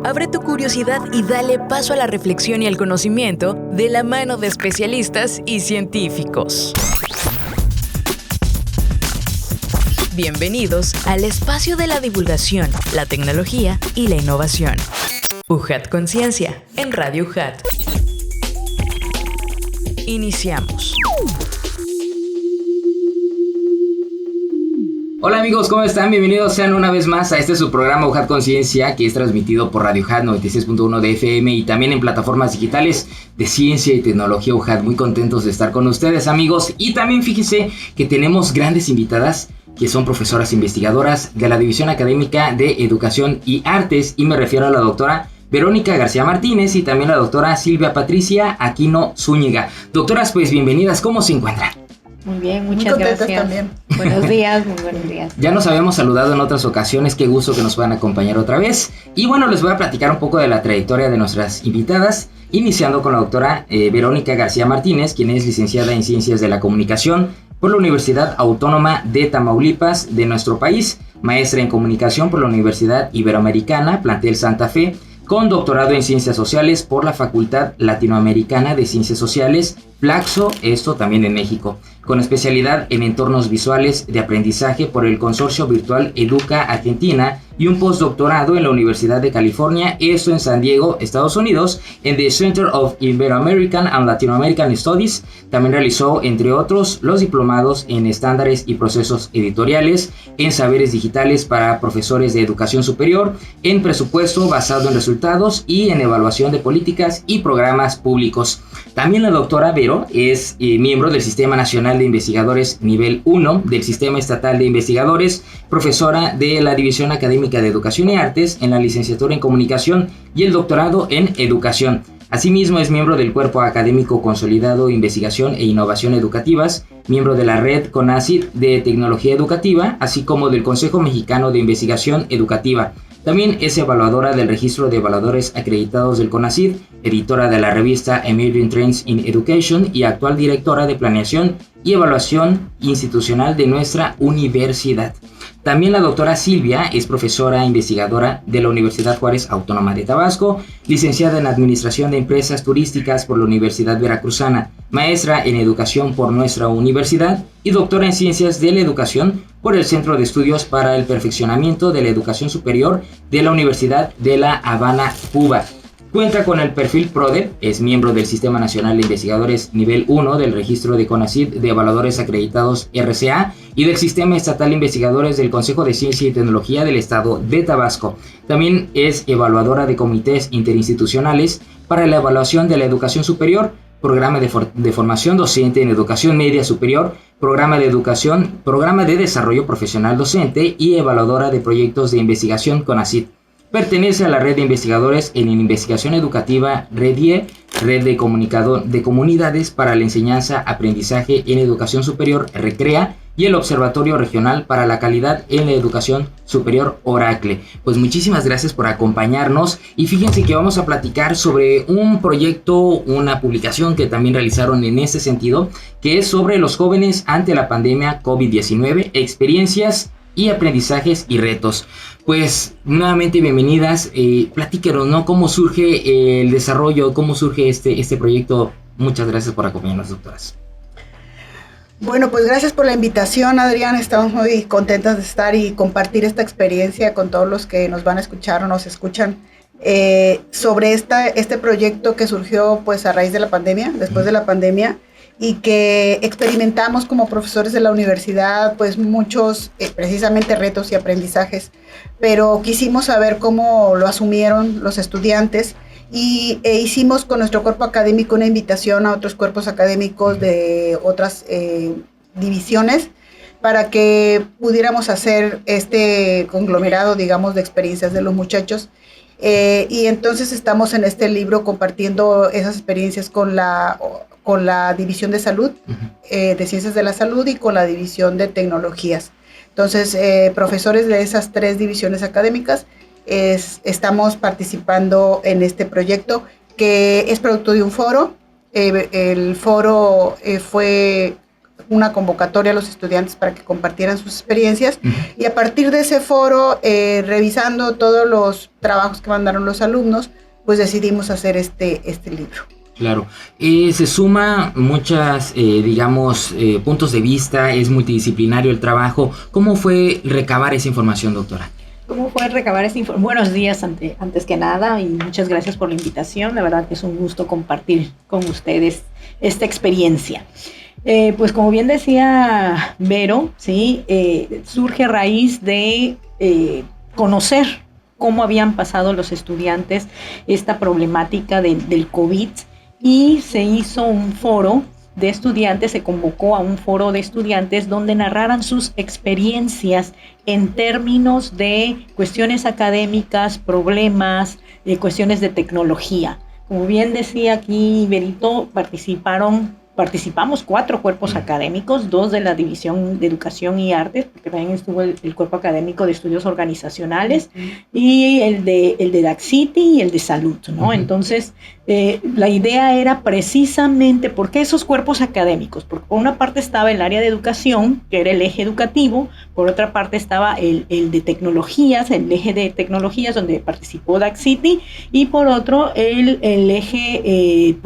Abre tu curiosidad y dale paso a la reflexión y al conocimiento de la mano de especialistas y científicos. Bienvenidos al espacio de la divulgación, la tecnología y la innovación. UJAT Conciencia, en Radio UJAT. Iniciamos. Hola amigos, ¿cómo están? Bienvenidos sean una vez más a su programa UJAT Conciencia, que es transmitido por Radio UJAT 96.1 de FM y también en plataformas digitales de ciencia y tecnología UJAT. Muy contentos de estar con ustedes, amigos. Y también fíjense que tenemos grandes invitadas que son profesoras investigadoras de la División Académica de Educación y Artes, y me refiero a la doctora Verónica García Martínez y también la doctora Silvia Patricia Aquino Zúñiga. Doctoras, pues bienvenidas, ¿cómo se encuentran? Muy bien, muchas gracias. También. Buenos días, muy buenos días. Ya nos habíamos saludado en otras ocasiones, qué gusto que nos puedan acompañar otra vez. Y bueno, les voy a platicar un poco de la trayectoria de nuestras invitadas, iniciando con la doctora Verónica García Martínez, quien es licenciada en Ciencias de la Comunicación por la Universidad Autónoma de Tamaulipas de nuestro país, maestra en Comunicación por la Universidad Iberoamericana, plantel Santa Fe, con doctorado en Ciencias Sociales por la Facultad Latinoamericana de Ciencias Sociales, Flaxo, esto también en México, con especialidad en entornos visuales de aprendizaje por el Consorcio Virtual Educa Argentina y un postdoctorado en la Universidad de California, esto en San Diego, Estados Unidos, en the Center of Ibero-American and Latin American Studies. También realizó, entre otros, los diplomados en estándares y procesos editoriales, en saberes digitales para profesores de educación superior, en presupuesto basado en resultados y en evaluación de políticas y programas públicos. También la doctora Vero es miembro del Sistema Nacional de Investigadores Nivel 1 del Sistema Estatal de Investigadores, profesora de la División Académica de Educación y Artes en la licenciatura en Comunicación y el doctorado en Educación. Asimismo, es miembro del Cuerpo Académico Consolidado de Investigación e Innovación Educativas, miembro de la Red CONACYT de Tecnología Educativa, así como del Consejo Mexicano de Investigación Educativa. También es evaluadora del Registro de Evaluadores Acreditados del CONACYT, editora de la revista Emerging Trends in Education y actual directora de Planeación y Evaluación Institucional de nuestra universidad. También la doctora Silvia es profesora e investigadora de la Universidad Juárez Autónoma de Tabasco, licenciada en Administración de Empresas Turísticas por la Universidad Veracruzana, maestra en Educación por nuestra universidad y doctora en Ciencias de la Educación por el Centro de Estudios para el Perfeccionamiento de la Educación Superior de la Universidad de La Habana, Cuba. Cuenta con el perfil PRODEP, es miembro del Sistema Nacional de Investigadores Nivel 1 del Registro de CONACYT de Evaluadores Acreditados RCA y del Sistema Estatal de Investigadores del Consejo de Ciencia y Tecnología del Estado de Tabasco. También es evaluadora de comités interinstitucionales para la evaluación de la educación superior, programa de formación docente en educación media superior, programa de desarrollo profesional docente y evaluadora de proyectos de investigación CONACYT. Pertenece a la red de investigadores en investigación educativa REDIE, Red de Comunidades para la Enseñanza, Aprendizaje en Educación Superior RECREA y el Observatorio Regional para la Calidad en la Educación Superior Oracle. Pues muchísimas gracias por acompañarnos y fíjense que vamos a platicar sobre un proyecto, una publicación que también realizaron en ese sentido, que es sobre los jóvenes ante la pandemia COVID-19, experiencias y aprendizajes y retos. Pues nuevamente bienvenidas, platíquenos, ¿no? ¿Cómo surge el desarrollo? ¿Cómo surge este proyecto? Muchas gracias por acompañarnos, doctoras. Bueno, pues gracias por la invitación, Adrián. Estamos muy contentas de estar y compartir esta experiencia con todos los que nos van a escuchar o nos escuchan sobre este proyecto que surgió pues a raíz de la pandemia, después de la pandemia, y que experimentamos como profesores de la universidad pues muchos precisamente retos y aprendizajes, pero quisimos saber cómo lo asumieron los estudiantes y hicimos con nuestro cuerpo académico una invitación a otros cuerpos académicos de otras divisiones para que pudiéramos hacer este conglomerado, digamos, de experiencias de los muchachos. Y entonces estamos en este libro compartiendo esas experiencias con la División de Salud, de Ciencias de la Salud y con la División de Tecnologías. Entonces, profesores de esas tres divisiones académicas estamos participando en este proyecto que es producto de un foro. El foro fue una convocatoria a los estudiantes para que compartieran sus experiencias, y a partir de ese foro, revisando todos los trabajos que mandaron los alumnos, pues decidimos hacer este libro. Claro, se suma muchas, puntos de vista, es multidisciplinario el trabajo. ¿Cómo fue recabar esa información, doctora? ¿Cómo fue recabar esa información? Buenos días antes que nada, y muchas gracias por la invitación. La verdad que es un gusto compartir con ustedes esta experiencia. Pues como bien decía Vero, ¿sí? Surge a raíz de conocer cómo habían pasado los estudiantes esta problemática del COVID, y se hizo un foro de estudiantes, se convocó a un foro de estudiantes donde narraran sus experiencias en términos de cuestiones académicas, problemas, cuestiones de tecnología. Como bien decía aquí Berito, participamos 4 cuerpos académicos, 2 de la División de Educación y Artes, porque también estuvo el cuerpo académico de estudios organizacionales, y el de DACCITI y el de salud, ¿no? Entonces, la idea era precisamente, ¿por qué esos cuerpos académicos? Porque por una parte estaba el área de educación, que era el eje educativo, por otra parte estaba el de tecnologías, el eje de tecnologías, donde participó DACCITI, y por otro el eje,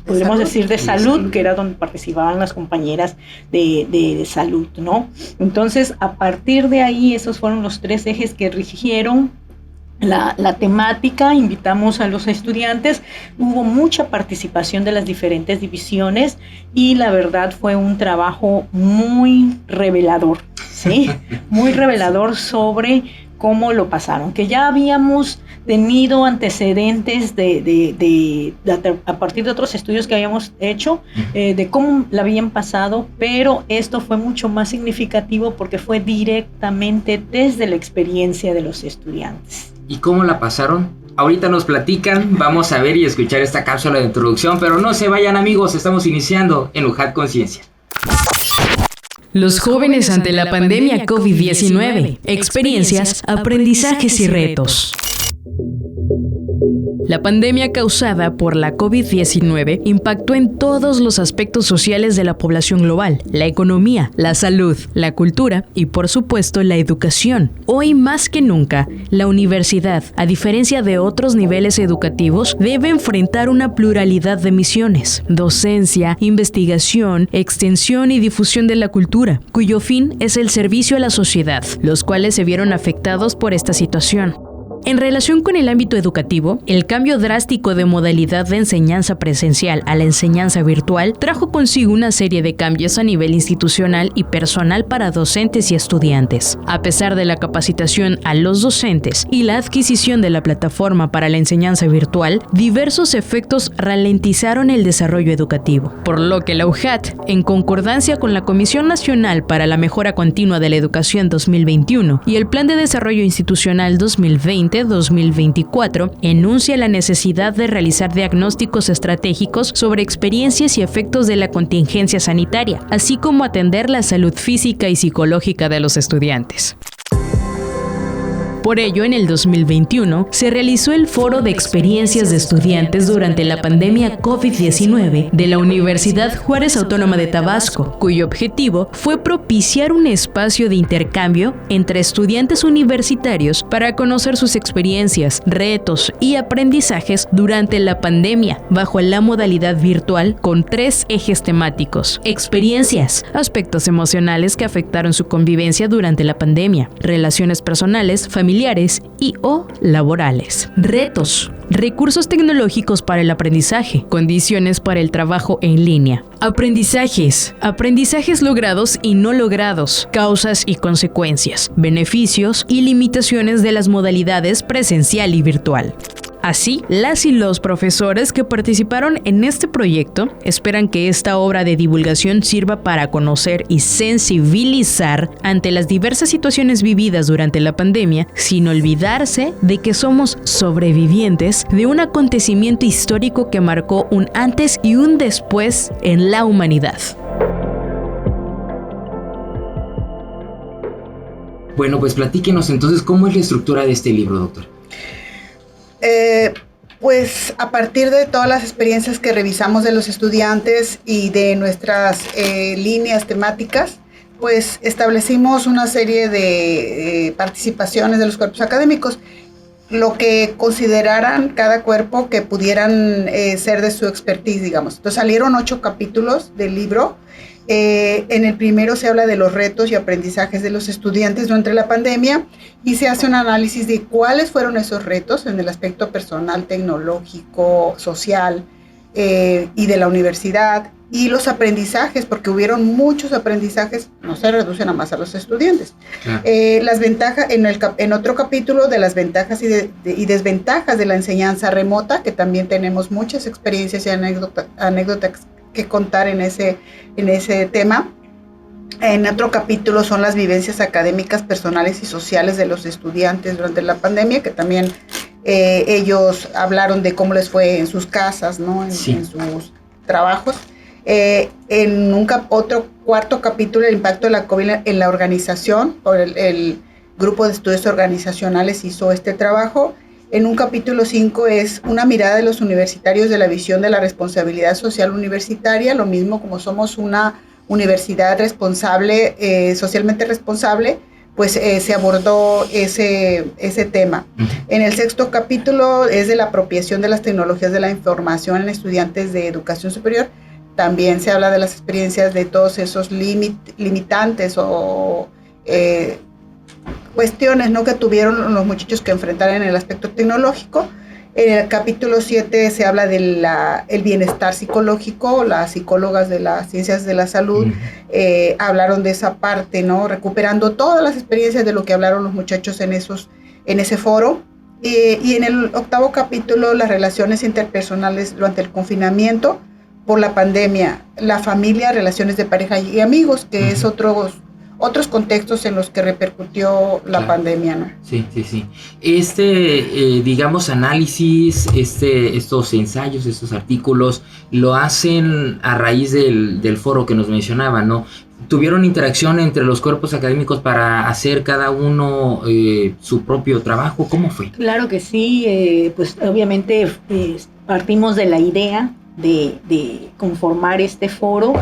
podríamos decir de salud, que era donde participaban las compañeras de salud, ¿no? Entonces, a partir de ahí, esos fueron los 3 ejes que rigieron la temática. Invitamos a los estudiantes, hubo mucha participación de las diferentes divisiones, y la verdad fue un trabajo muy revelador, ¿sí? Muy revelador sobre cómo lo pasaron, que ya habíamos tenido antecedentes a partir de otros estudios que habíamos hecho, de cómo la habían pasado, pero esto fue mucho más significativo porque fue directamente desde la experiencia de los estudiantes. ¿Y cómo la pasaron? Ahorita nos platican, vamos a ver y escuchar esta cápsula de introducción, pero no se vayan, amigos, estamos iniciando en UJAT Conciencia. Los jóvenes ante la pandemia COVID-19, experiencias, aprendizajes y retos. La pandemia causada por la COVID-19 impactó en todos los aspectos sociales de la población global: la economía, la salud, la cultura y, por supuesto, la educación. Hoy más que nunca, la universidad, a diferencia de otros niveles educativos, debe enfrentar una pluralidad de misiones: docencia, investigación, extensión y difusión de la cultura, cuyo fin es el servicio a la sociedad, los cuales se vieron afectados por esta situación. En relación con el ámbito educativo, el cambio drástico de modalidad de enseñanza presencial a la enseñanza virtual trajo consigo una serie de cambios a nivel institucional y personal para docentes y estudiantes. A pesar de la capacitación a los docentes y la adquisición de la plataforma para la enseñanza virtual, diversos efectos ralentizaron el desarrollo educativo, por lo que la UJAT, en concordancia con la Comisión Nacional para la Mejora Continua de la Educación 2021 y el Plan de Desarrollo Institucional 2020-2024, enuncia la necesidad de realizar diagnósticos estratégicos sobre experiencias y efectos de la contingencia sanitaria, así como atender la salud física y psicológica de los estudiantes. Por ello, en el 2021, se realizó el Foro de Experiencias de Estudiantes durante la pandemia COVID-19 de la Universidad Juárez Autónoma de Tabasco, cuyo objetivo fue propiciar un espacio de intercambio entre estudiantes universitarios para conocer sus experiencias, retos y aprendizajes durante la pandemia, bajo la modalidad virtual con 3 ejes temáticos: experiencias, aspectos emocionales que afectaron su convivencia durante la pandemia, relaciones personales, familiares y o laborales, retos, recursos tecnológicos para el aprendizaje, condiciones para el trabajo en línea, aprendizajes logrados y no logrados, causas y consecuencias, beneficios y limitaciones de las modalidades presencial y virtual. Así, las y los profesores que participaron en este proyecto esperan que esta obra de divulgación sirva para conocer y sensibilizar ante las diversas situaciones vividas durante la pandemia, sin olvidarse de que somos sobrevivientes de un acontecimiento histórico que marcó un antes y un después en la humanidad. Bueno, pues platíquenos entonces cómo es la estructura de este libro, doctor. Pues a partir de todas las experiencias que revisamos de los estudiantes y de nuestras líneas temáticas, pues establecimos una serie de participaciones de los cuerpos académicos, lo que consideraran cada cuerpo que pudieran ser de su expertise, digamos. Entonces salieron 8 capítulos del libro. En el primero se habla de los retos y aprendizajes de los estudiantes durante la pandemia y se hace un análisis de cuáles fueron esos retos en el aspecto personal, tecnológico, social y de la universidad, y los aprendizajes, porque hubieron muchos aprendizajes, no se reducen a más a los estudiantes. Las ventajas, en otro capítulo de las ventajas y desventajas de la enseñanza remota, que también tenemos muchas experiencias y anécdotas que contar en ese tema. En otro capítulo son las vivencias académicas, personales y sociales de los estudiantes durante la pandemia, que también ellos hablaron de cómo les fue en sus casas, ¿no? En sus trabajos. En otro cuarto capítulo, el impacto de la COVID en la organización, por el grupo de estudios organizacionales hizo este trabajo. En un capítulo 5 es una mirada de los universitarios de la visión de la responsabilidad social universitaria, lo mismo como somos una universidad responsable, socialmente responsable, pues se abordó ese tema. En el sexto capítulo es de la apropiación de las tecnologías de la información en estudiantes de educación superior. También se habla de las experiencias de todos esos limitantes o cuestiones, ¿no?, que tuvieron los muchachos que enfrentaron en el aspecto tecnológico. En el capítulo 7 se habla del bienestar psicológico. Las psicólogas de las ciencias de la salud hablaron de esa parte, ¿no?, recuperando todas las experiencias de lo que hablaron los muchachos en ese foro. Y en el octavo capítulo, las relaciones interpersonales durante el confinamiento por la pandemia, la familia, relaciones de pareja y amigos, que es otros contextos en los que repercutió la pandemia, ¿no? Sí. Digamos, análisis, estos ensayos, estos artículos, lo hacen a raíz del foro que nos mencionaba, ¿no? ¿Tuvieron interacción entre los cuerpos académicos para hacer cada uno su propio trabajo? ¿Cómo fue? Claro que sí, pues obviamente partimos de la idea de conformar este foro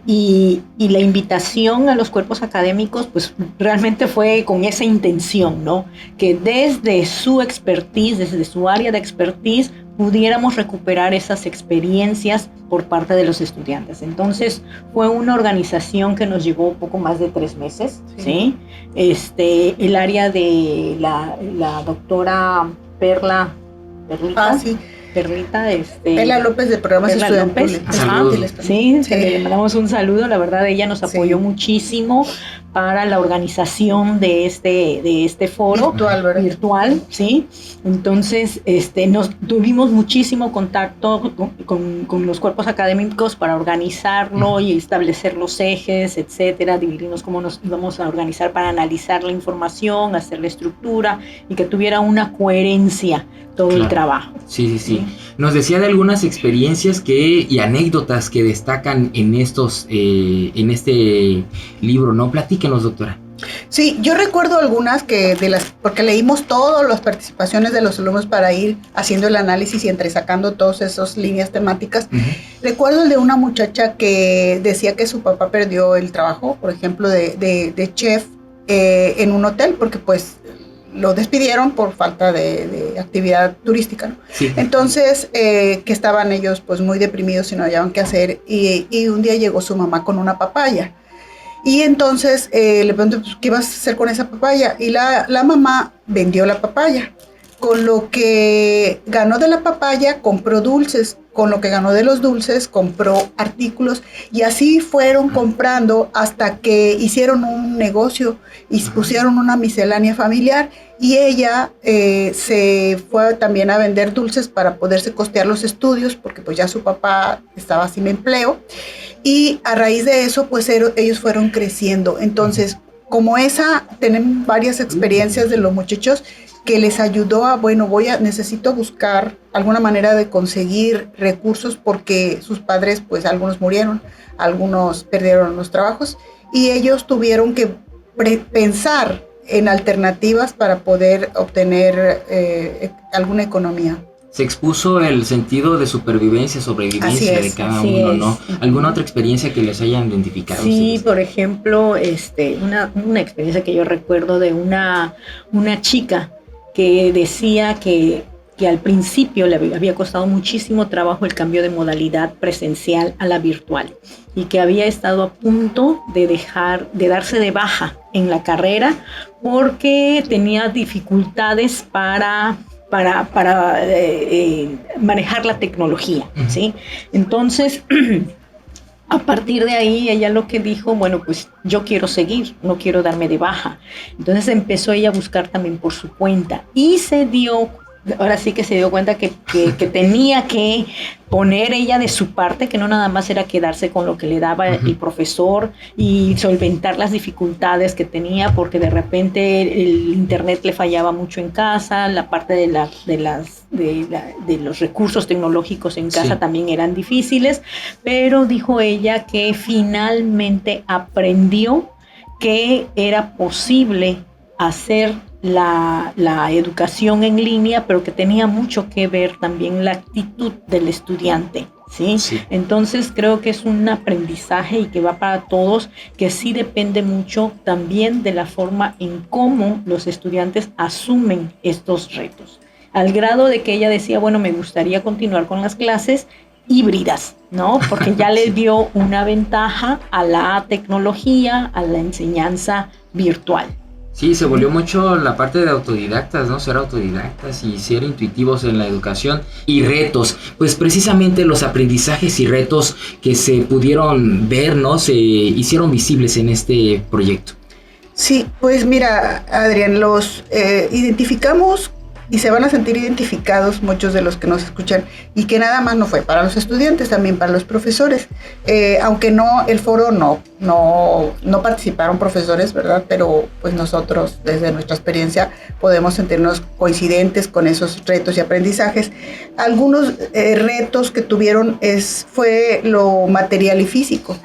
y la invitación a los cuerpos académicos pues realmente fue con esa intención, ¿no? Que desde su expertise, desde su área de expertise, pudiéramos recuperar esas experiencias por parte de los estudiantes. Entonces fue una organización que nos llevó poco más de 3 meses, ¿sí? El área de la doctora Perlita. Perla López de Programas Estudiantiles. Sí, le mandamos un saludo. La verdad, ella nos apoyó muchísimo para la organización de este foro virtual, sí. Entonces, tuvimos muchísimo contacto con los cuerpos académicos para organizarlo y establecer los ejes, etcétera, dividirnos cómo nos íbamos a organizar para analizar la información, hacer la estructura y que tuviera una coherencia todo el trabajo. Sí. Nos decía de algunas experiencias y anécdotas que destacan en este libro, ¿no? Platíquenos, doctora. Sí, yo recuerdo algunas porque leímos todas las participaciones de los alumnos para ir haciendo el análisis y entresacando todas esas líneas temáticas. Recuerdo el de una muchacha que decía que su papá perdió el trabajo, por ejemplo, de chef en un hotel, porque pues lo despidieron por falta de actividad turística, ¿no? Sí. Entonces, que estaban ellos pues muy deprimidos y no hallaban qué hacer, y un día llegó su mamá con una papaya. Y entonces le pregunté, pues, ¿qué vas a hacer con esa papaya? Y la mamá vendió la papaya. Con lo que ganó de la papaya, compró dulces. Con lo que ganó de los dulces, compró artículos. Y así fueron comprando hasta que hicieron un negocio y pusieron una miscelánea familiar. Y ella se fue también a vender dulces para poderse costear los estudios, porque pues ya su papá estaba sin empleo. Y a raíz de eso, pues ellos fueron creciendo. Entonces, como tienen varias experiencias de los muchachos que les ayudó necesito buscar alguna manera de conseguir recursos, porque sus padres, pues algunos murieron, algunos perdieron los trabajos, y ellos tuvieron que pensar en alternativas para poder obtener alguna economía. Se expuso el sentido de sobrevivencia de cada uno, ¿no? ¿Alguna otra experiencia que les hayan identificado? Sí, ustedes? por ejemplo, una experiencia que yo recuerdo de una chica que decía que al principio le había costado muchísimo trabajo el cambio de modalidad presencial a la virtual y que había estado a punto de darse de baja en la carrera porque tenía dificultades para manejar la tecnología, ¿sí? Entonces, a partir de ahí, ella lo que dijo, bueno, pues yo quiero seguir, no quiero darme de baja. Entonces empezó ella a buscar también por su cuenta y ahora sí que se dio cuenta que tenía que poner ella de su parte, que no nada más era quedarse con lo que le daba el profesor y solventar las dificultades que tenía, porque de repente el internet le fallaba mucho en casa, la parte de los recursos tecnológicos en casa también eran difíciles, pero dijo ella que finalmente aprendió que era posible hacer la educación en línea, pero que tenía mucho que ver también la actitud del estudiante, ¿sí? Entonces creo que es un aprendizaje y que va para todos, que sí depende mucho también de la forma en cómo los estudiantes asumen estos retos, al grado de que ella decía, bueno, me gustaría continuar con las clases híbridas, ¿no? Porque ya le dio una ventaja a la tecnología, a la enseñanza virtual. Sí, se volvió mucho la parte de autodidactas, ¿no? Ser autodidactas y ser intuitivos en la educación y retos. Pues precisamente los aprendizajes y retos que se pudieron ver, ¿no? Se hicieron visibles en este proyecto. Sí, pues mira, Adrián, los identificamos y se van a sentir identificados muchos de los que nos escuchan, y que nada más no fue para los estudiantes, también para los profesores, aunque no, el foro no participaron profesores, ¿verdad? Pero pues nosotros desde nuestra experiencia podemos sentirnos coincidentes con esos retos y aprendizajes. Algunos retos que tuvieron fue lo material y físico.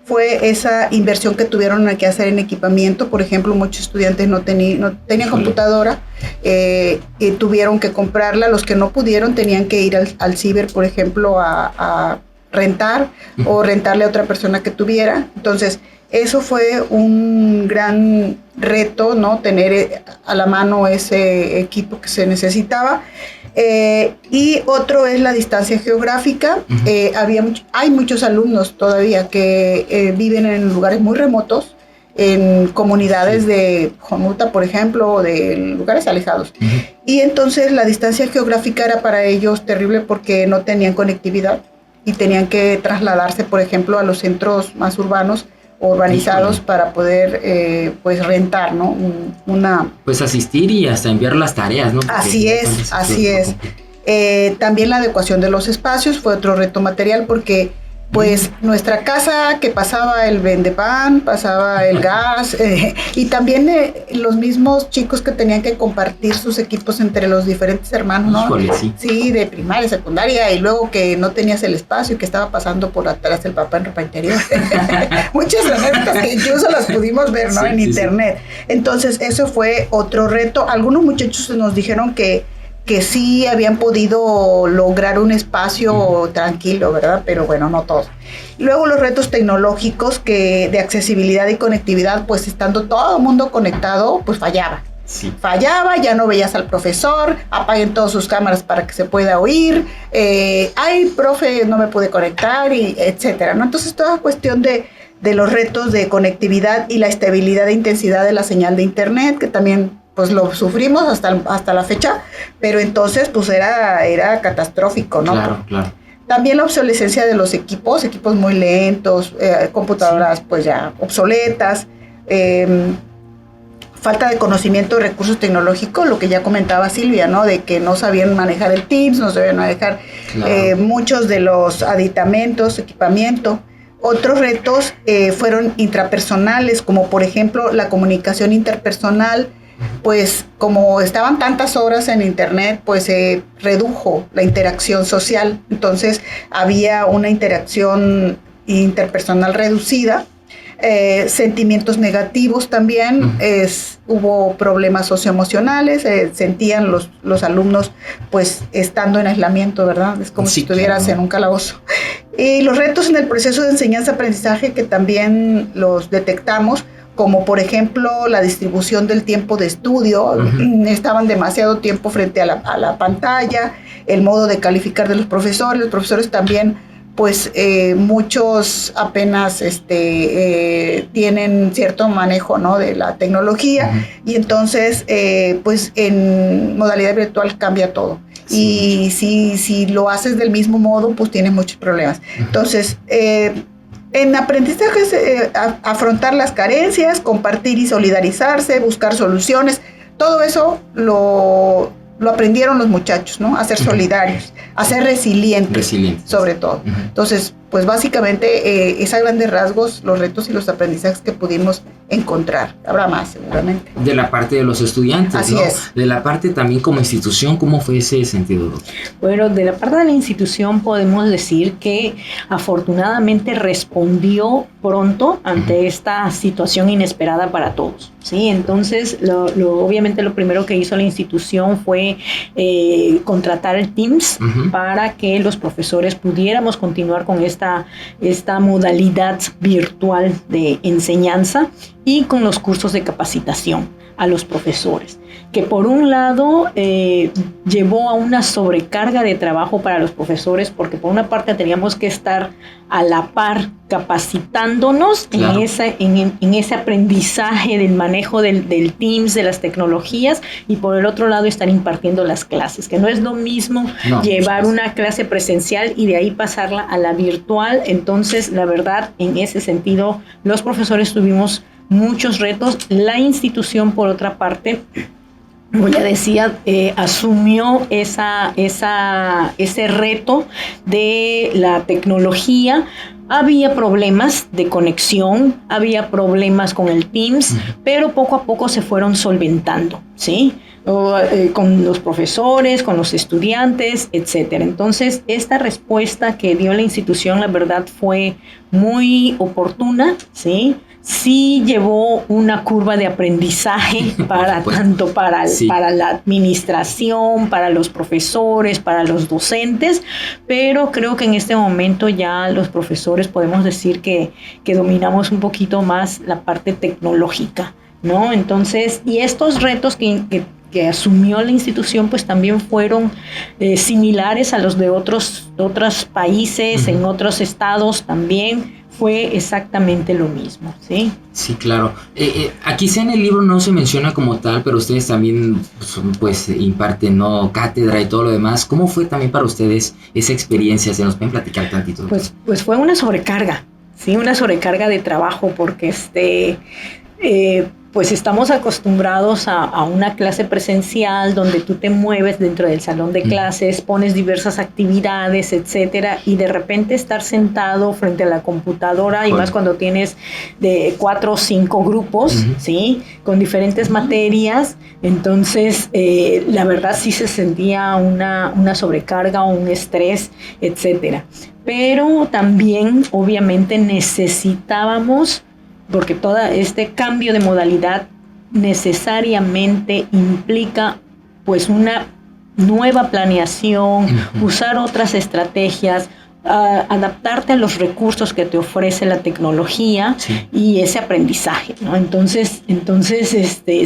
Fue esa inversión que tuvieron que hacer en equipamiento. Por ejemplo, muchos estudiantes no tenían computadora, y tuvieron que comprarla. Los que no pudieron tenían que ir al ciber, por ejemplo, a rentar o rentarle a otra persona que tuviera. Entonces, eso fue un gran reto, ¿no? Tener a la mano ese equipo que se necesitaba. Y otro es la distancia geográfica. Hay muchos alumnos todavía que viven en lugares muy remotos, en comunidades de Jonuta, por ejemplo, o de lugares alejados. Y entonces la distancia geográfica era para ellos terrible porque no tenían conectividad y tenían que trasladarse, por ejemplo, a los centros más urbanos o urbanizados para poder pues rentar, ¿no? Pues asistir y hasta enviar las tareas, ¿no? Porque así es. También la adecuación de los espacios fue otro reto material, porque pues nuestra casa, que pasaba el vendepan, pasaba el gas, y también los mismos chicos que tenían que compartir sus equipos entre los diferentes hermanos, ¿no? Híjole, sí. Sí, de primaria, secundaria, y luego que no tenías el espacio y que estaba pasando por atrás el papá en ropa interior. Muchas anécdotas que incluso las pudimos ver, ¿no? En internet. Entonces, eso fue otro reto. Algunos muchachos nos dijeron que sí habían podido lograr un espacio tranquilo, ¿verdad? Pero bueno, no todos. Luego los retos tecnológicos de accesibilidad y conectividad, pues estando todo el mundo conectado, pues fallaba. Sí. Fallaba, ya no veías al profesor, apaguen todas sus cámaras para que se pueda oír, ay, profe, no me pude conectar, y etcétera, ¿no? Entonces, toda cuestión de los retos de conectividad y la estabilidad e intensidad de la señal de internet, que también pues lo sufrimos hasta la fecha, pero entonces pues era catastrófico, ¿no? Claro. También la obsolescencia de los equipos muy lentos, computadoras pues ya obsoletas, falta de conocimiento de recursos tecnológicos, lo que ya comentaba Silvia, ¿no? De que no sabían manejar el Teams, no sabían manejar muchos de los aditamentos, equipamiento. Otros retos fueron intrapersonales, como por ejemplo la comunicación interpersonal. Pues como estaban tantas horas en internet, pues se redujo la interacción social. Entonces había una interacción interpersonal reducida. sentimientos negativos también, hubo problemas socioemocionales, sentían los alumnos pues estando en aislamiento, ¿verdad? Es como si estuvieras en un calabozo. Y los retos en el proceso de enseñanza-aprendizaje que también los detectamos, como por ejemplo la distribución del tiempo de estudio, estaban demasiado tiempo frente a la pantalla, el modo de calificar de los profesores también, pues muchos apenas tienen cierto manejo, ¿no?, de la tecnología, y entonces pues en modalidad virtual cambia todo. Sí. Y si lo haces del mismo modo, pues tienes muchos problemas. Entonces, en aprendizaje es afrontar las carencias, compartir y solidarizarse, buscar soluciones. Todo eso lo aprendieron los muchachos, ¿no? A ser solidarios, a ser resilientes. Sobre todo. Entonces, pues básicamente es a grandes rasgos los retos y los aprendizajes que pudimos encontrar. Habrá más, seguramente. De la parte de los estudiantes, así, ¿no? Es. De la parte también como institución, ¿cómo fue ese sentido? Bueno, de la parte de la institución podemos decir que afortunadamente respondió pronto ante esta situación inesperada para todos, ¿sí? Entonces, obviamente lo primero que hizo la institución fue contratar el Teams para que los profesores pudiéramos continuar con esta modalidad virtual de enseñanza y con los cursos de capacitación a los profesores, que por un lado llevó a una sobrecarga de trabajo para los profesores, porque por una parte teníamos que estar a la par capacitándonos, claro, en ese aprendizaje del manejo del Teams, de las tecnologías, y por el otro lado estar impartiendo las clases, que no es lo mismo llevar una clase presencial y de ahí pasarla a la virtual. Entonces, la verdad, en ese sentido, los profesores tuvimos muchos retos. La institución, por otra parte, como ya decía, asumió ese reto de la tecnología. Había problemas de conexión, había problemas con el Teams, pero poco a poco se fueron solventando, ¿sí? Con los profesores, con los estudiantes, etcétera. Entonces, esta respuesta que dio la institución, la verdad, fue muy oportuna, ¿sí? Sí llevó una curva de aprendizaje tanto para la administración, para los profesores, para los docentes, pero creo que en este momento ya los profesores podemos decir que dominamos un poquito más la parte tecnológica, ¿no? Entonces, y estos retos que asumió la institución, pues también fueron similares a los de otros países, en otros estados también. Fue exactamente lo mismo, ¿sí? Sí, claro. Aquí en el libro no se menciona como tal, pero ustedes también pues imparten, ¿no?, cátedra y todo lo demás. ¿Cómo fue también para ustedes esa experiencia? ¿Se nos pueden platicar tantito? Pues fue una sobrecarga, ¿sí? Una sobrecarga de trabajo, porque pues estamos acostumbrados a una clase presencial donde tú te mueves dentro del salón de clases, pones diversas actividades, etcétera, y de repente estar sentado frente a la computadora, y más cuando tienes de 4 o 5 grupos, ¿sí?, con diferentes materias. Entonces, la verdad sí se sentía una sobrecarga o un estrés, etcétera. Pero también, obviamente, necesitábamos, porque todo este cambio de modalidad necesariamente implica pues una nueva planeación, usar otras estrategias, adaptarte a los recursos que te ofrece la tecnología y ese aprendizaje, ¿no? Entonces,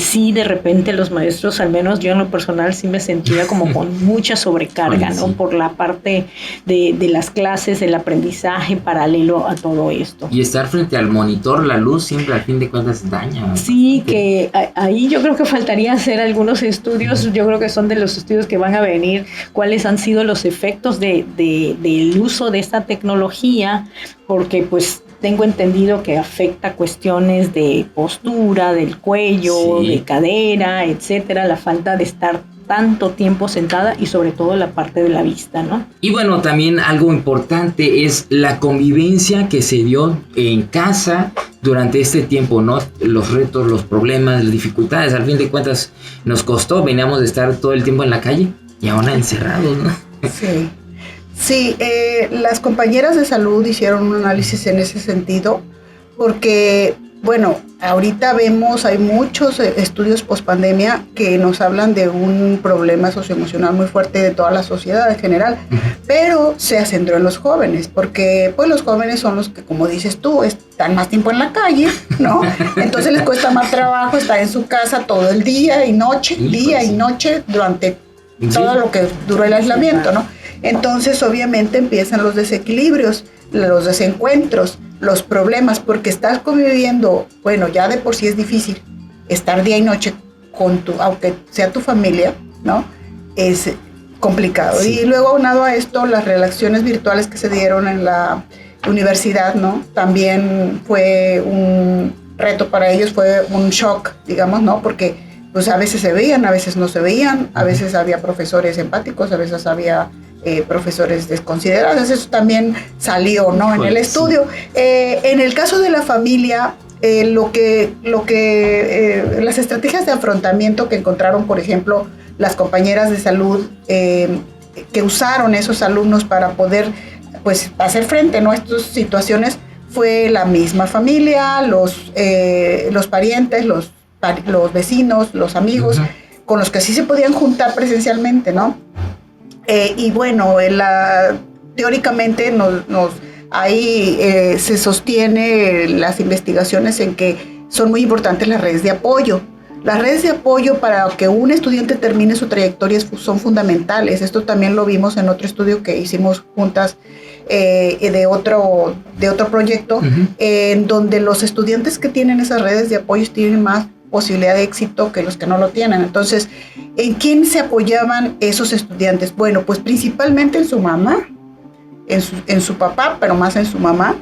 sí, de repente los maestros, al menos yo en lo personal, sí me sentía como con mucha sobrecarga, ¿no? Por la parte de las clases, el aprendizaje paralelo a todo esto. Y estar frente al monitor, la luz siempre al fin de cuentas daña. Sí, que ahí yo creo que faltaría hacer algunos estudios, yo creo que son de los estudios que van a venir, cuáles han sido los efectos del uso de esta tecnología, porque pues tengo entendido que afecta cuestiones de postura, del cuello, de cadera, etcétera, la falta de estar tanto tiempo sentada y sobre todo la parte de la vista, ¿no? Y bueno, también algo importante es la convivencia que se dio en casa durante este tiempo, ¿no? Los retos, los problemas, las dificultades, al fin de cuentas nos costó, veníamos de estar todo el tiempo en la calle y ahora encerrados, ¿no? Sí, las compañeras de salud hicieron un análisis en ese sentido, porque, bueno, ahorita vemos, hay muchos estudios post-pandemia que nos hablan de un problema socioemocional muy fuerte de toda la sociedad en general, pero se centró en los jóvenes, porque pues los jóvenes son los que, como dices tú, están más tiempo en la calle, ¿no? Entonces les cuesta más trabajo estar en su casa todo el día y noche, día y noche, durante todo lo que duró el aislamiento, ¿no? Entonces, obviamente, empiezan los desequilibrios, los desencuentros, los problemas, porque estás conviviendo, bueno, ya de por sí es difícil estar día y noche con aunque sea tu familia, ¿no? Es complicado. Sí. Y luego, aunado a esto, las relaciones virtuales que se dieron en la universidad, ¿no? También fue un reto para ellos, fue un shock, digamos, ¿no? Porque pues a veces se veían, a veces no se veían, a veces había profesores empáticos, a veces había profesores desconsiderados. Eso también salió, ¿no? En el estudio. En el caso de la familia, las estrategias de afrontamiento que encontraron, por ejemplo, las compañeras de salud que usaron esos alumnos para poder, pues, hacer frente, ¿no?, a estas situaciones, fue la misma familia, los parientes, los vecinos, los amigos, con los que sí se podían juntar presencialmente, ¿no? Y bueno, teóricamente ahí se sostiene las investigaciones en que son muy importantes las redes de apoyo. Las redes de apoyo para que un estudiante termine su trayectoria son fundamentales. Esto también lo vimos en otro estudio que hicimos juntas de otro proyecto, en donde los estudiantes que tienen esas redes de apoyo tienen más posibilidad de éxito que los que no lo tienen. Entonces, ¿en quién se apoyaban esos estudiantes? Bueno, pues principalmente en su mamá, en su papá, pero más en su mamá,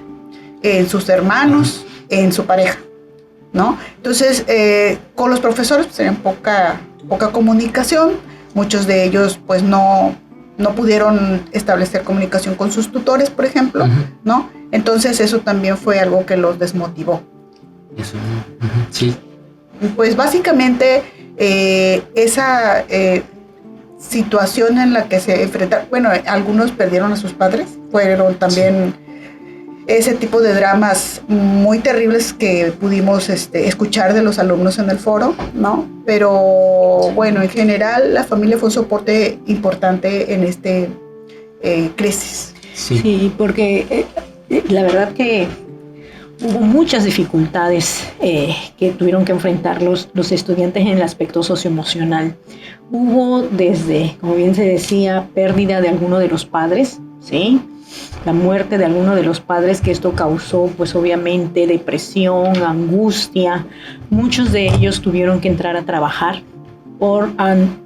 en sus hermanos, en su pareja, ¿no? Entonces, con los profesores pues, tenían poca comunicación. Muchos de ellos pues no pudieron establecer comunicación con sus tutores, por ejemplo, ¿no? Entonces, eso también fue algo que los desmotivó. Eso, sí. Pues básicamente esa situación en la que se enfrentaron, bueno, algunos perdieron a sus padres, fueron también ese tipo de dramas muy terribles que pudimos escuchar de los alumnos en el foro, ¿no? Pero bueno, en general la familia fue un soporte importante en este crisis. Sí, porque la verdad que hubo muchas dificultades que tuvieron que enfrentar los estudiantes en el aspecto socioemocional. Hubo desde, como bien se decía, pérdida de alguno de los padres, ¿sí? La muerte de alguno de los padres, que esto causó, pues obviamente, depresión, angustia. Muchos de ellos tuvieron que entrar a trabajar,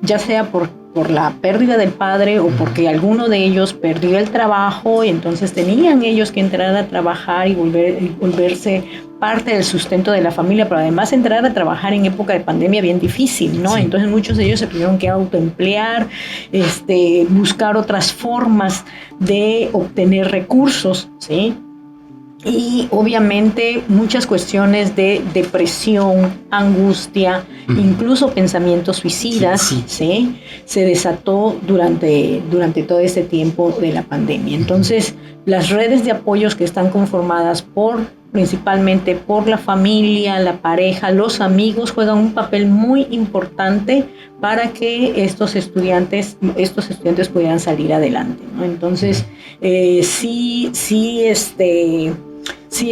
ya sea por la pérdida del padre o porque alguno de ellos perdió el trabajo y entonces tenían ellos que entrar a trabajar y volverse parte del sustento de la familia, pero además entrar a trabajar en época de pandemia bien difícil, ¿no? Sí. Entonces muchos de ellos se tuvieron que autoemplear, buscar otras formas de obtener recursos, ¿sí? Y obviamente muchas cuestiones de depresión, angustia, incluso pensamientos suicidas, ¿sí? Se desató durante todo este tiempo de la pandemia. Entonces, las redes de apoyos que están conformadas principalmente por la familia, la pareja, los amigos, juegan un papel muy importante para que estos estudiantes pudieran salir adelante, ¿no? Entonces, sí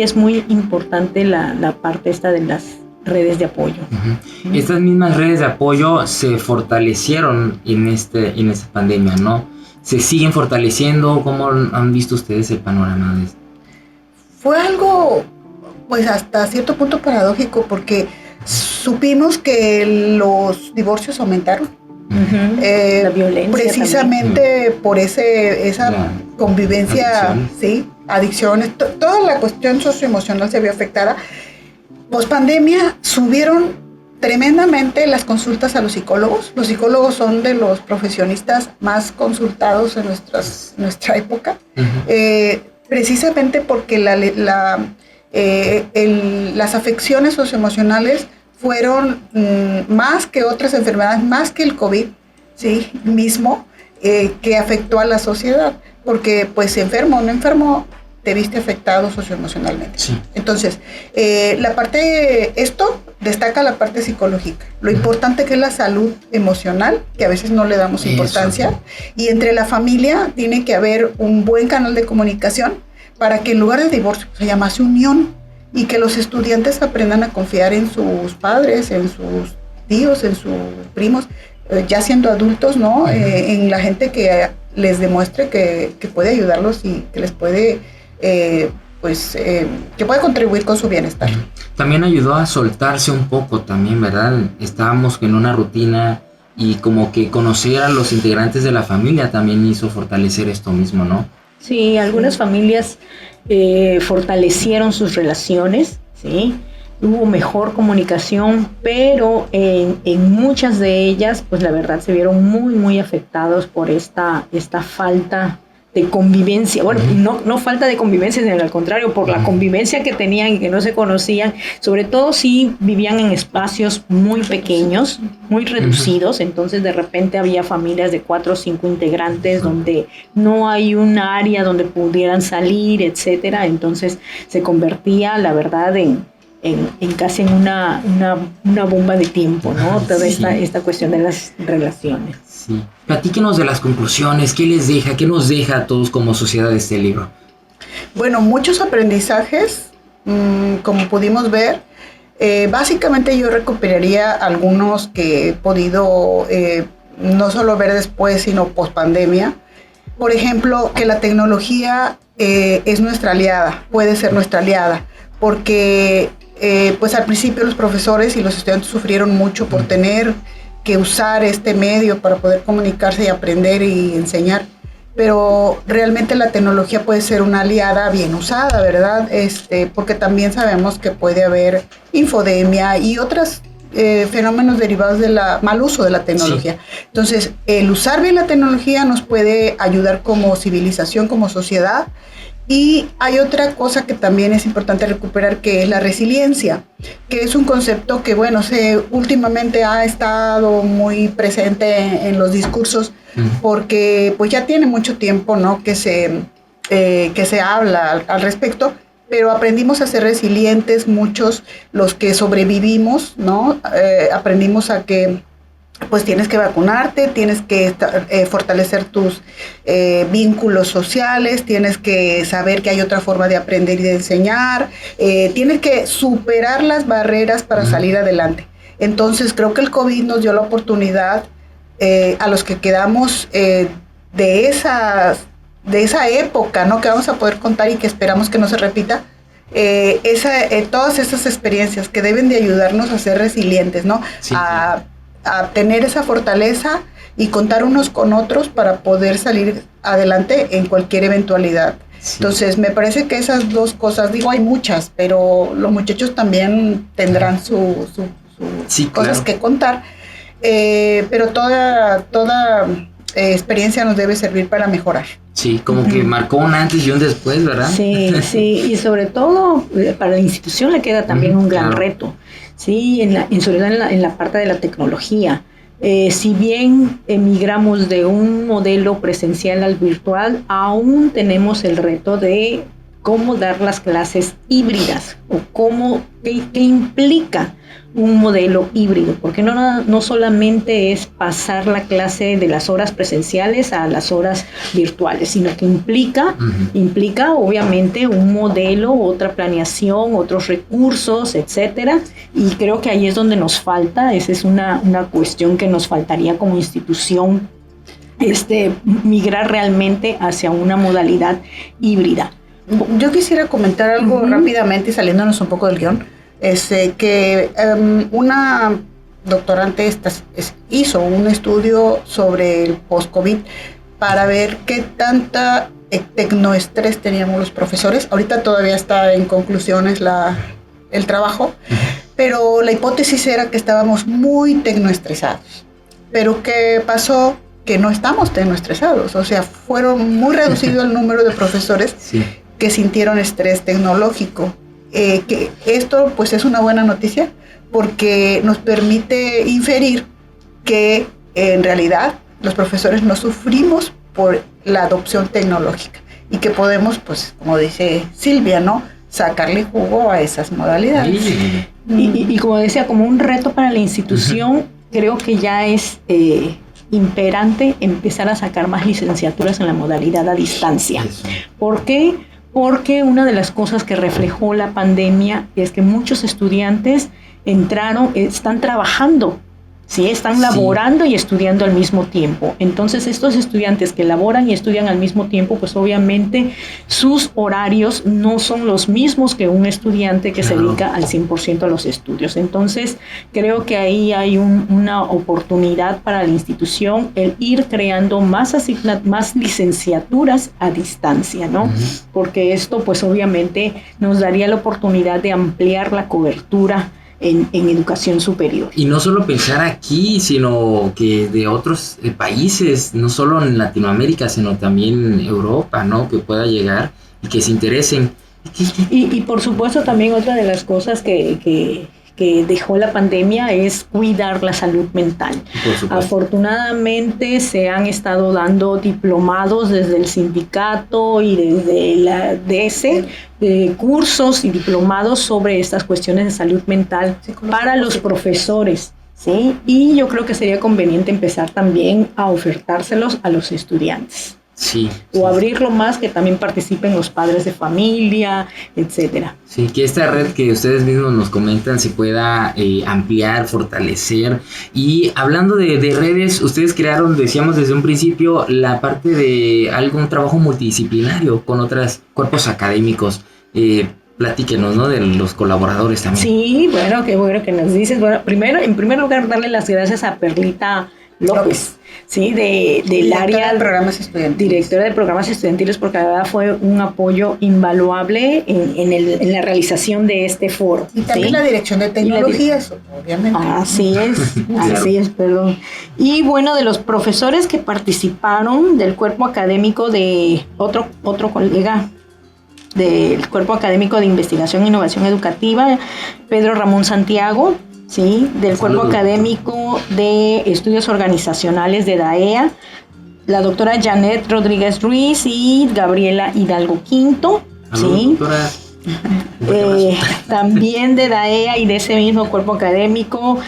es muy importante la parte esta de las redes de apoyo. Estas mismas redes de apoyo se fortalecieron en esta pandemia, ¿no? ¿Se siguen fortaleciendo? ¿Cómo han visto ustedes el panorama de esto? Fue algo, pues hasta cierto punto paradójico, porque supimos que los divorcios aumentaron. La violencia precisamente también. Por esa convivencia, adicciones, toda la cuestión socioemocional se vio afectada. Pospandemia subieron tremendamente las consultas a los psicólogos. Los psicólogos son de los profesionistas más consultados en nuestra época, precisamente porque las afecciones socioemocionales fueron más que otras enfermedades, más que el COVID, ¿sí? Mismo, que afectó a la sociedad, porque pues enfermo o no enfermo, te viste afectado socioemocionalmente. Sí. Entonces, esto destaca la parte psicológica, lo importante que es la salud emocional, que a veces no le damos importancia, y entre la familia tiene que haber un buen canal de comunicación para que en lugar de divorcio se llamase unión, y que los estudiantes aprendan a confiar en sus padres, en sus tíos, en sus primos, ya siendo adultos, ¿no? En la gente que les demuestre que puede ayudarlos y que les puede, que puede contribuir con su bienestar. También ayudó a soltarse un poco también, ¿verdad? Estábamos en una rutina y como que conocer a los integrantes de la familia también hizo fortalecer esto mismo, ¿no? Sí, algunas familias fortalecieron sus relaciones, ¿sí? Hubo mejor comunicación, pero en muchas de ellas, pues la verdad se vieron muy, muy afectados por esta falta de convivencia. Bueno, no falta de convivencia, sino al contrario, por la convivencia que tenían y que no se conocían, sobre todo si vivían en espacios muy pequeños, muy reducidos. Entonces de repente había familias de 4 o 5 integrantes donde no hay un área donde pudieran salir, etcétera. Entonces se convertía, la verdad, en casi en una bomba de tiempo, ¿no? Toda esta cuestión de las relaciones. Sí. Platíquenos de las conclusiones, ¿qué nos deja a todos como sociedad este libro? Bueno, muchos aprendizajes, como pudimos ver. Básicamente yo recuperaría algunos que he podido no solo ver después, sino post pandemia. Por ejemplo, que la tecnología es nuestra aliada, puede ser nuestra aliada, porque pues al principio los profesores y los estudiantes sufrieron mucho por tener que usar este medio para poder comunicarse y aprender y enseñar, pero realmente la tecnología puede ser una aliada bien usada, ¿verdad? Porque también sabemos que puede haber infodemia y otros fenómenos derivados del mal uso de la tecnología. Sí. Entonces, el usar bien la tecnología nos puede ayudar como civilización, como sociedad. Y hay otra cosa que también es importante recuperar, que es la resiliencia, que es un concepto que, bueno, últimamente ha estado muy presente en los discursos, porque pues ya tiene mucho tiempo, ¿no?, que se habla al respecto, pero aprendimos a ser resilientes muchos los que sobrevivimos, ¿no? Aprendimos a que pues tienes que vacunarte, tienes que fortalecer tus vínculos sociales, tienes que saber que hay otra forma de aprender y de enseñar, tienes que superar las barreras para salir adelante. Entonces creo que el COVID nos dio la oportunidad a los que quedamos de esa época, ¿no?, que vamos a poder contar y que esperamos que no se repita, todas esas experiencias que deben de ayudarnos a ser resilientes, ¿no? Sí, a tener esa fortaleza y contar unos con otros para poder salir adelante en cualquier eventualidad. Sí. Entonces me parece que esas dos cosas, digo, hay muchas, pero los muchachos también tendrán sus cosas que contar, pero toda experiencia nos debe servir para mejorar. Sí, como que marcó un antes y un después, ¿verdad? Sí, y sobre todo para la institución le queda también un gran reto. Sí, sobre todo en la parte de la tecnología. Si bien emigramos de un modelo presencial al virtual, aún tenemos el reto de cómo dar las clases híbridas o qué implica un modelo híbrido, porque no solamente es pasar la clase de las horas presenciales a las horas virtuales, sino que implica obviamente un modelo, otra planeación, otros recursos, etcétera, y creo que ahí es donde nos falta. Esa es una cuestión que nos faltaría como institución, migrar realmente hacia una modalidad híbrida. Yo quisiera comentar algo rápidamente y saliéndonos un poco del guión. Que una doctorante hizo un estudio sobre el post-COVID para ver qué tanta tecnoestrés teníamos los profesores. Ahorita todavía está en conclusiones el trabajo, pero la hipótesis era que estábamos muy tecnoestresados. Pero ¿qué pasó? Que no estamos tecnoestresados, o sea, fueron muy reducido el número de profesores que sintieron estrés tecnológico. Que esto pues es una buena noticia porque nos permite inferir que en realidad los profesores no sufrimos por la adopción tecnológica, y que podemos, pues, como dice Silvia, ¿no?, sacarle jugo a esas modalidades. Sí. Y como decía, como un reto para la institución, creo que ya es imperante empezar a sacar más licenciaturas en la modalidad a distancia. Eso. ¿Por qué? Porque una de las cosas que reflejó la pandemia es que muchos estudiantes están trabajando, ¿sí? Están laborando y estudiando al mismo tiempo. Entonces, estos estudiantes que laboran y estudian al mismo tiempo, pues obviamente sus horarios no son los mismos que un estudiante que se dedica al 100% a los estudios. Entonces, creo que ahí hay una oportunidad para la institución el ir creando más licenciaturas a distancia, ¿no? Porque esto, pues obviamente, nos daría la oportunidad de ampliar la cobertura en educación superior. Y no solo pensar aquí, sino que de otros países, no solo en Latinoamérica, sino también en Europa, ¿no? Que pueda llegar y que se interesen. Y por supuesto también otra de las cosas que dejó la pandemia es cuidar la salud mental. Afortunadamente se han estado dando diplomados desde el sindicato y desde la DS, cursos y diplomados sobre estas cuestiones de salud mental para los profesores, ¿sí? Y yo creo que sería conveniente empezar también a ofertárselos a los estudiantes. Sí. O abrirlo más, que también participen los padres de familia, etcétera. Sí, que esta red que ustedes mismos nos comentan se pueda ampliar, fortalecer. Y hablando de redes, ustedes crearon, decíamos desde un principio, la parte de algún trabajo multidisciplinario con otros cuerpos académicos. Platíquenos, ¿no?, de los colaboradores también. Sí, bueno, qué bueno que nos dices. Bueno, en primer lugar, darle las gracias a Perlita López, sí, del área de programas estudiantiles. Directora de programas estudiantiles, porque la verdad fue un apoyo invaluable en la realización de este foro. Y también ¿sí?, la dirección de tecnologías, obviamente. Así es, perdón. Y bueno, de los profesores que participaron del cuerpo académico de otro colega del Cuerpo Académico de Investigación e Innovación Educativa, Pedro Ramón Santiago, sí, del Cuerpo Académico de Estudios Organizacionales de DAEA, la doctora Janet Rodríguez Ruiz y Gabriela Hidalgo Quinto, sí. También de DAEA y de ese mismo cuerpo académico,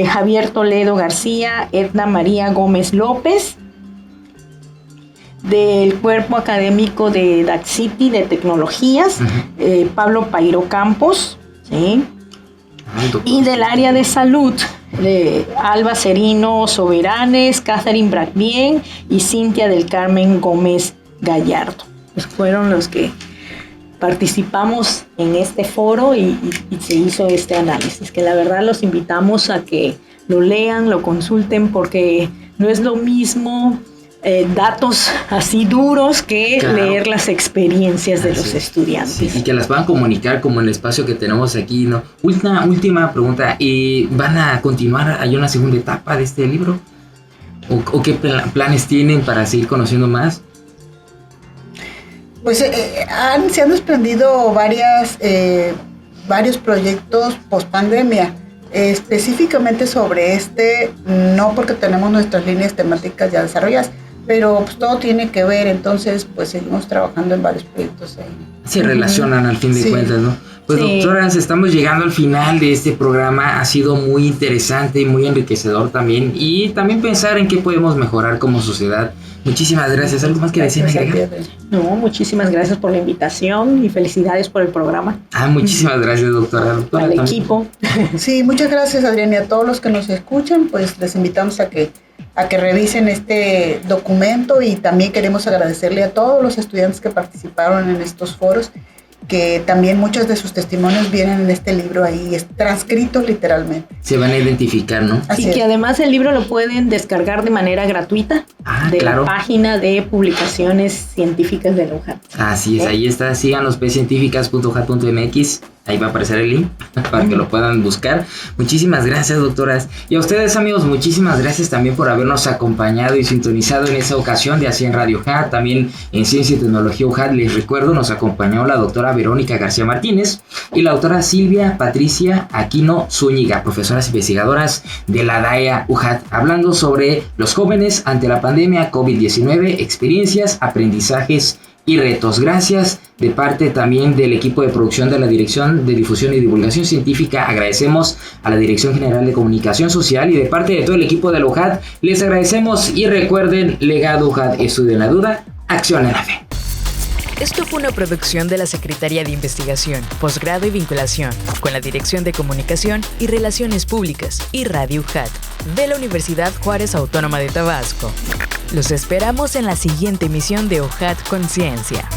Javier Toledo García, Edna María Gómez López, del cuerpo académico de DACCITI de Tecnologías, Pablo Pairo Campos, ¿sí? Y del área de salud, Alba Cerino Soberanes, Catherine Bracbien y Cintia del Carmen Gómez Gallardo. Pues fueron los que participamos en este foro y se hizo este análisis, que la verdad los invitamos a que lo lean, lo consulten, porque no es lo mismo datos así duros que leer las experiencias de los estudiantes. Sí, y que las puedan comunicar como en el espacio que tenemos aquí, ¿no? Última pregunta, ¿van a continuar? ¿Hay una segunda etapa de este libro? ¿O qué planes tienen para seguir conociendo más? Pues se han desprendido varios proyectos post pandemia. Específicamente sobre no porque tenemos nuestras líneas temáticas ya desarrolladas, pero pues todo tiene que ver, entonces pues seguimos trabajando en varios proyectos ahí. Se relacionan al fin de cuentas, ¿no? Pues doctoras, estamos llegando al final de este programa. Ha sido muy interesante y muy enriquecedor también, y también pensar en qué podemos mejorar como sociedad. Muchísimas gracias. ¿Algo más que decir? No, muchísimas gracias por la invitación y felicidades por el programa. Muchísimas gracias, doctora. Al equipo. Sí, muchas gracias, Adriana, y a todos los que nos escuchan, pues les invitamos a que revisen este documento, y también queremos agradecerle a todos los estudiantes que participaron en estos foros, que también muchos de sus testimonios vienen en este libro ahí, transcritos literalmente. Se van a identificar, ¿no? Así que además el libro lo pueden descargar de manera gratuita la página de publicaciones científicas de la UJAT. Así es, ahí está, síganos pcientificas.ujat.mx, ahí va a aparecer el link para que lo puedan buscar. Muchísimas gracias, doctoras. Y a ustedes, amigos, muchísimas gracias también por habernos acompañado y sintonizado en esta ocasión de Así en Radio UJAT, también en Ciencia y Tecnología UJAT. Les recuerdo, nos acompañó la doctora Verónica García Martínez y la doctora Silvia Patricia Aquino Zúñiga, profesoras investigadoras de la DAEA UJAT, hablando sobre los jóvenes ante la pandemia COVID-19, experiencias, aprendizajes y retos. Gracias de parte también del equipo de producción de la Dirección de Difusión y Divulgación Científica. Agradecemos a la Dirección General de Comunicación Social y de parte de todo el equipo de la UJAD les agradecemos y recuerden, legado UJAD, estudio en la duda, acción en la fe. Esto fue una producción de la Secretaría de Investigación, Posgrado y Vinculación, con la Dirección de Comunicación y Relaciones Públicas y Radio UJAD, de la Universidad Juárez Autónoma de Tabasco. Los esperamos en la siguiente emisión de UJAD Conciencia.